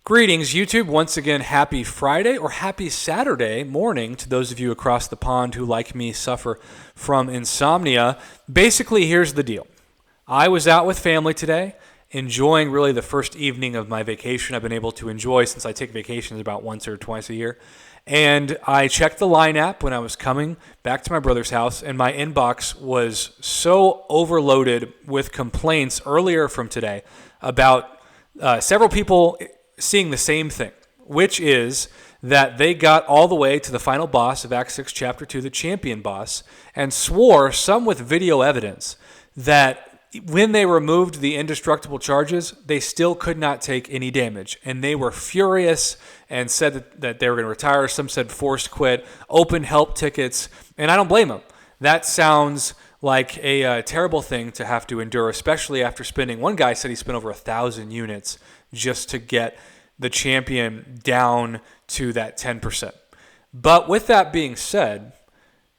Greetings, YouTube. Once again, happy Friday or happy Saturday morning to those of you across the pond who, like me, suffer from insomnia. Basically, here's the deal. I was out with family today, enjoying really the first evening of my vacation I've been able to enjoy since I take vacations about once or twice a year. And I checked the Line app when I was coming back to my brother's house, and my inbox was so overloaded with complaints earlier from today about several people seeing the same thing, which is that they got all the way to the final boss of Act 6, Chapter 2, the champion boss, and swore, some with video evidence, that when they removed the indestructible charges, they still could not take any damage. And they were furious and said that they were going to retire. Some said forced quit, open help tickets, and I don't blame them. That sounds like a terrible thing to have to endure, especially after spending, one guy said he spent over 1,000 units just to get the champion down to that 10%. But with that being said,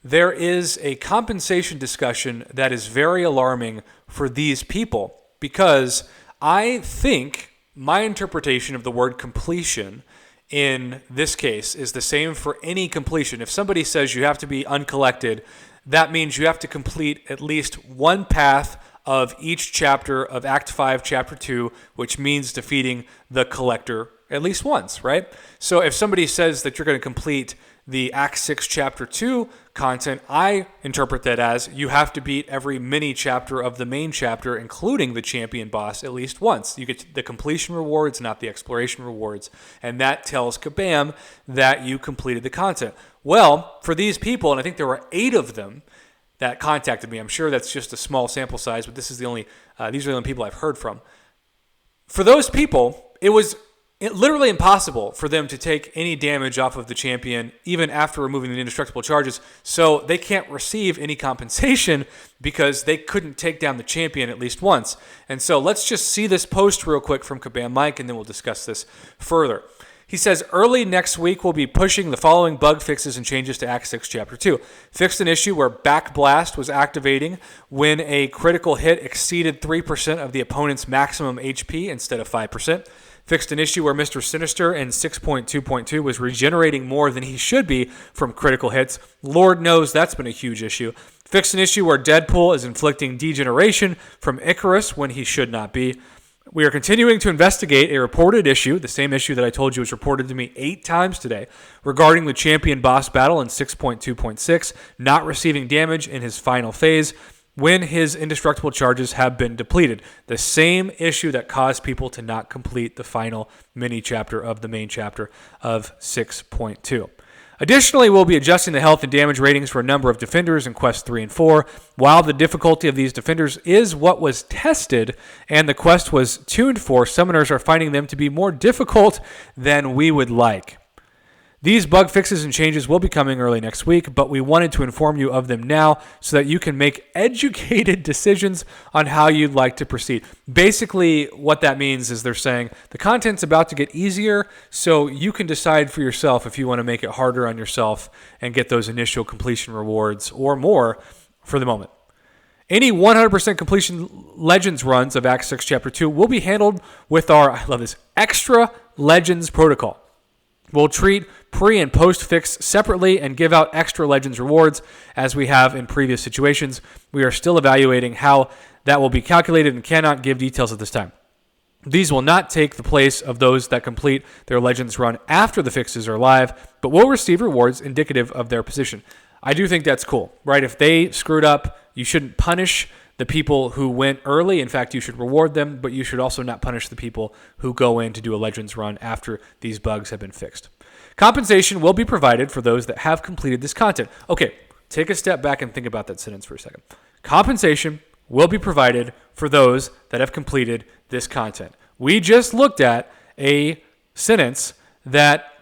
there is a compensation discussion that is very alarming for these people, because I think my interpretation of the word completion in this case is the same for any completion. If somebody says you have to be uncollected, that means you have to complete at least one path of each chapter of Act 5, Chapter 2, which means defeating the collector at least once, right? So if somebody says that you're going to complete the Act 6, Chapter 2 content, I interpret that as you have to beat every mini chapter of the main chapter, including the champion boss, at least once. You get the completion rewards, not the exploration rewards, and that tells Kabam that you completed the content. Well, for these people, and I think there were 8 of them that contacted me. I'm sure that's just a small sample size, but this is these are the only people I've heard from. For those people, it was literally impossible for them to take any damage off of the champion, even after removing the indestructible charges. So they can't receive any compensation because they couldn't take down the champion at least once. And so let's just see this post real quick from Kabam Mike, and then we'll discuss this further. He says, early next week, we'll be pushing the following bug fixes and changes to Act 6, Chapter 2. Fixed an issue where Backblast was activating when a critical hit exceeded 3% of the opponent's maximum HP instead of 5%. Fixed an issue where Mr. Sinister in 6.2.2 was regenerating more than he should be from critical hits. Lord knows that's been a huge issue. Fixed an issue where Deadpool is inflicting degeneration from Icarus when he should not be. We are continuing to investigate a reported issue, the same issue that I told you was reported to me 8 times today, regarding the champion boss battle in 6.2.6, not receiving damage in his final phase when his indestructible charges have been depleted. The same issue that caused people to not complete the final mini chapter of the main chapter of 6.2. Additionally, we'll be adjusting the health and damage ratings for a number of defenders in Quest 3 and 4. While the difficulty of these defenders is what was tested and the quest was tuned for, summoners are finding them to be more difficult than we would like. These bug fixes and changes will be coming early next week, but we wanted to inform you of them now so that you can make educated decisions on how you'd like to proceed. Basically, what that means is they're saying the content's about to get easier, so you can decide for yourself if you want to make it harder on yourself and get those initial completion rewards or more for the moment. Any 100% completion Legends runs of Act 6, Chapter 2 will be handled with our, I love this, Extra Legends protocol. We'll treat pre- and post-fix separately and give out extra Legends rewards as we have in previous situations. We are still evaluating how that will be calculated and cannot give details at this time. These will not take the place of those that complete their Legends run after the fixes are live, but will receive rewards indicative of their position. I do think that's cool, right? If they screwed up, you shouldn't punish the people who went early. In fact, you should reward them, but you should also not punish the people who go in to do a Legends run after these bugs have been fixed. Compensation will be provided for those that have completed this content. Okay, take a step back and think about that sentence for a second. Compensation will be provided for those that have completed this content. We just looked at a sentence that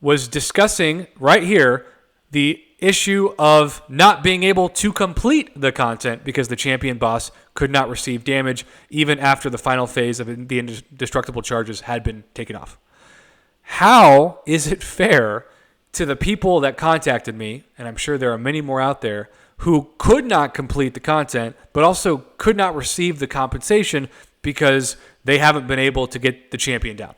was discussing right here the issue of not being able to complete the content because the champion boss could not receive damage even after the final phase of the indestructible charges had been taken off. How is it fair to the people that contacted me, and I'm sure there are many more out there, who could not complete the content but also could not receive the compensation because they haven't been able to get the champion down?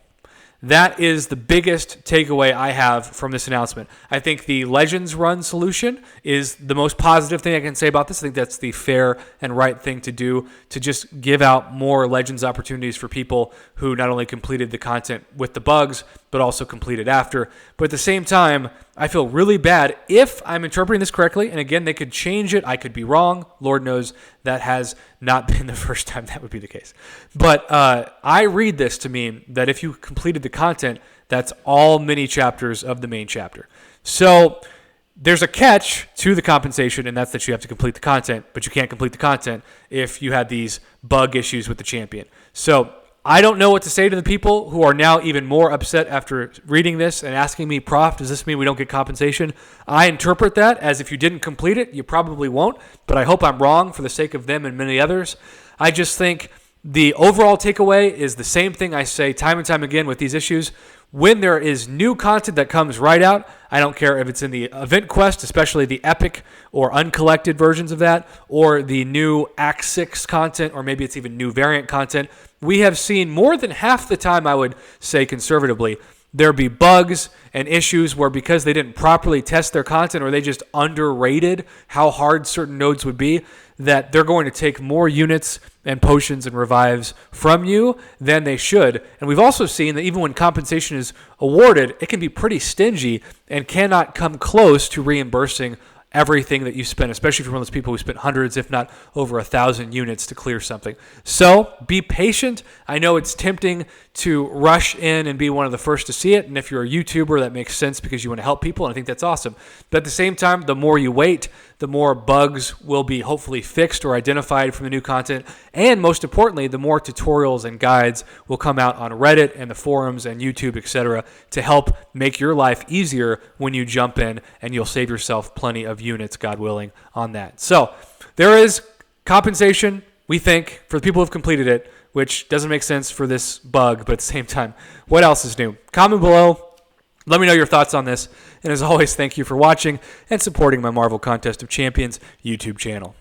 that is the biggest takeaway I have from this announcement. I think the Legends Run solution is the most positive thing I can say about this. I think that's the fair and right thing to do, to just give out more Legends opportunities for people who not only completed the content with the bugs, but also completed after. But at the same time, I feel really bad if I'm interpreting this correctly. And again, they could change it. I could be wrong. Lord knows that has not been the first time that would be the case. But I read this to mean that if you completed the content, that's all mini chapters of the main chapter. So there's a catch to the compensation, and that's that you have to complete the content, but you can't complete the content if you had these bug issues with the champion. So I don't know what to say to the people who are now even more upset after reading this and asking me, Prof, does this mean we don't get compensation? I interpret that as if you didn't complete it, you probably won't, but I hope I'm wrong for the sake of them and many others. I just think the overall takeaway is the same thing I say time and time again with these issues. When there is new content that comes right out, I don't care if it's in the Event Quest, especially the epic or uncollected versions of that, or the new Act 6 content, or maybe it's even new variant content. We have seen more than half the time, I would say conservatively, there be bugs and issues where because they didn't properly test their content or they just underrated how hard certain nodes would be, that they're going to take more units and potions and revives from you than they should. And we've also seen that even when compensation is awarded, it can be pretty stingy and cannot come close to reimbursing everything that you spent, especially if you're one of those people who spent hundreds, if not over 1,000 units to clear something. So be patient. I know it's tempting to rush in and be one of the first to see it. And if you're a YouTuber, that makes sense because you want to help people. And I think that's awesome. But at the same time, the more you wait, the more bugs will be hopefully fixed or identified from the new content. And most importantly, the more tutorials and guides will come out on Reddit and the forums and YouTube, etc., to help make your life easier when you jump in, and you'll save yourself plenty of units, God willing, on that. So there is compensation, we think, for the people who have completed it, which doesn't make sense for this bug, but at the same time, what else is new? Comment below. Let me know your thoughts on this. And as always, thank you for watching and supporting my Marvel Contest of Champions YouTube channel.